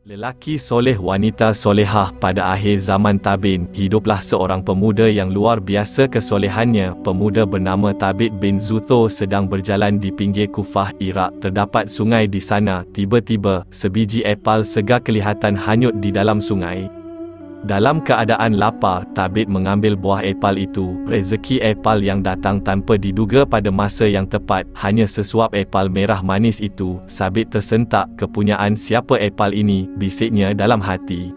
Lelaki soleh wanita solehah pada akhir zaman Tabin, hiduplah seorang pemuda yang luar biasa kesolehannya. Pemuda bernama Tabit bin Zutho sedang berjalan di pinggir Kufah, Iraq. Terdapat sungai di sana. Tiba-tiba, sebiji apel segar kelihatan hanyut di dalam sungai. Dalam keadaan lapar, Tabit mengambil buah apel itu. Rezeki apel yang datang tanpa diduga pada masa yang tepat. Hanya sesuap apel merah manis itu. Tabit tersentak, kepunyaan siapa apel ini, bisiknya dalam hati.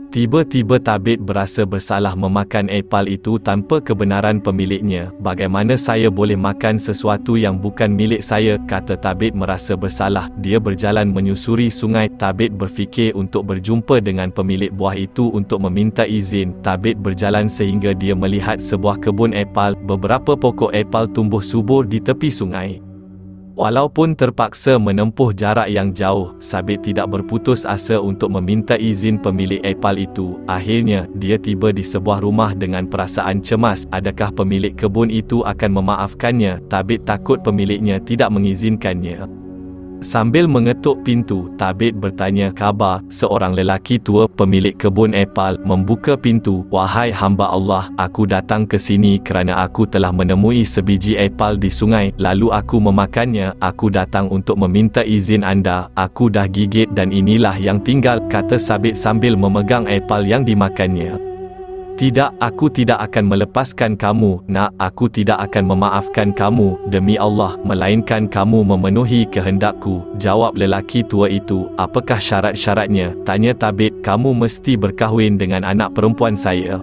Tiba-tiba Tabit berasa bersalah memakan apel itu tanpa kebenaran pemiliknya. Bagaimana saya boleh makan sesuatu yang bukan milik saya, kata Tabit merasa bersalah. Dia berjalan menyusuri sungai. Tabit berfikir untuk berjumpa dengan pemilik buah itu untuk meminta izin. Tabit berjalan sehingga dia melihat sebuah kebun apel. Beberapa pokok apel tumbuh subur di tepi sungai. Walaupun terpaksa menempuh jarak yang jauh, Tabit tidak berputus asa untuk meminta izin pemilik apel itu. Akhirnya, dia tiba di sebuah rumah dengan perasaan cemas. Adakah pemilik kebun itu akan memaafkannya? Tabit takut pemiliknya tidak mengizinkannya. Sambil mengetuk pintu, Tabit bertanya khabar. Seorang lelaki tua, pemilik kebun apel, membuka pintu. "Wahai hamba Allah, aku datang ke sini kerana aku telah menemui sebiji apel di sungai, lalu aku memakannya. Aku datang untuk meminta izin anda. Aku dah gigit dan inilah yang tinggal," kata Tabit sambil memegang apel yang dimakannya. "Tidak, aku tidak akan melepaskan kamu, nak. Aku tidak akan memaafkan kamu, demi Allah, melainkan kamu memenuhi kehendakku," jawab lelaki tua itu. "Apakah syarat-syaratnya?" tanya Tabit. "Kamu mesti berkahwin dengan anak perempuan saya.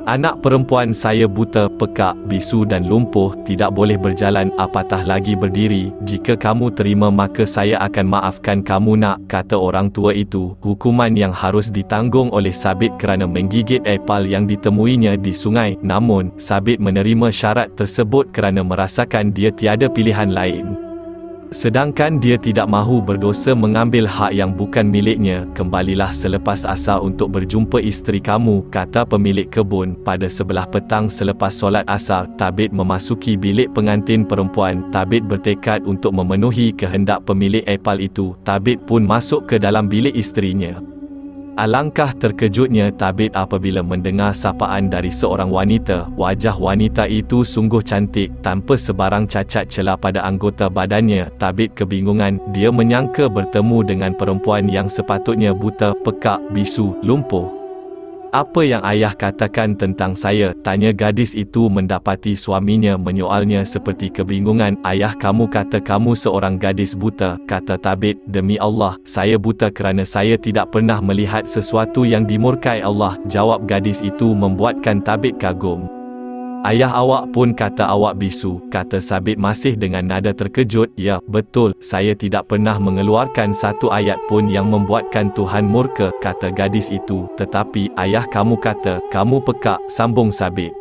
Anak perempuan saya buta, pekak, bisu dan lumpuh, tidak boleh berjalan, apatah lagi berdiri. Jika kamu terima maka saya akan maafkan kamu, nak," kata orang tua itu. Hukuman yang harus ditanggung oleh Tabit kerana menggigit apel yang ditemuinya di sungai. Namun, Tabit menerima syarat tersebut kerana merasakan dia tiada pilihan lain. Sedangkan dia tidak mahu berdosa mengambil hak yang bukan miliknya. "Kembalilah selepas asar untuk berjumpa isteri kamu," kata pemilik kebun. Pada sebelah petang selepas solat asar, Tabit memasuki bilik pengantin perempuan. Tabit bertekad untuk memenuhi kehendak pemilik apel itu. Tabit pun masuk ke dalam bilik isterinya. Alangkah terkejutnya Tabit apabila mendengar sapaan dari seorang wanita. Wajah wanita itu sungguh cantik, tanpa sebarang cacat celah pada anggota badannya. Tabit kebingungan. Dia menyangka bertemu dengan perempuan yang sepatutnya buta, pekak, bisu, lumpuh. "Apa yang ayah katakan tentang saya?" tanya gadis itu mendapati suaminya menyoalnya seperti kebingungan. "Ayah kamu kata kamu seorang gadis buta," kata Tabit. "Demi Allah, saya buta kerana saya tidak pernah melihat sesuatu yang dimurkai Allah," jawab gadis itu membuatkan Tabit kagum. "Ayah awak pun kata awak bisu," kata Tabit masih dengan nada terkejut. "Ya, betul, saya tidak pernah mengeluarkan satu ayat pun yang membuatkan Tuhan murka," kata gadis itu. "Tetapi, ayah kamu kata, kamu pekak," sambung Tabit.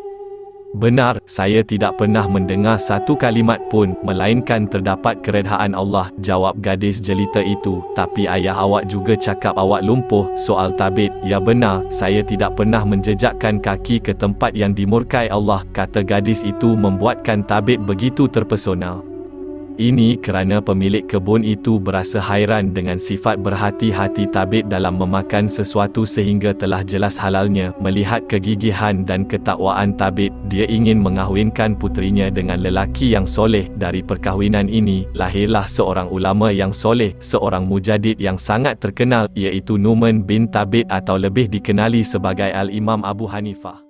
"Benar, saya tidak pernah mendengar satu kalimat pun, melainkan terdapat keredaan Allah," jawab gadis jelita itu. "Tapi ayah awak juga cakap awak lumpuh," soal Tabit. "Ya benar, saya tidak pernah menjejakkan kaki ke tempat yang dimurkai Allah," kata gadis itu membuatkan Tabit begitu terpesona. Ini kerana pemilik kebun itu berasa hairan dengan sifat berhati-hati Tabit dalam memakan sesuatu sehingga telah jelas halalnya. Melihat kegigihan dan ketakwaan Tabit, dia ingin mengahwinkan puterinya dengan lelaki yang soleh. Dari perkahwinan ini, lahirlah seorang ulama yang soleh, seorang mujadid yang sangat terkenal, iaitu Nu'man bin Tabit atau lebih dikenali sebagai Al-Imam Abu Hanifah.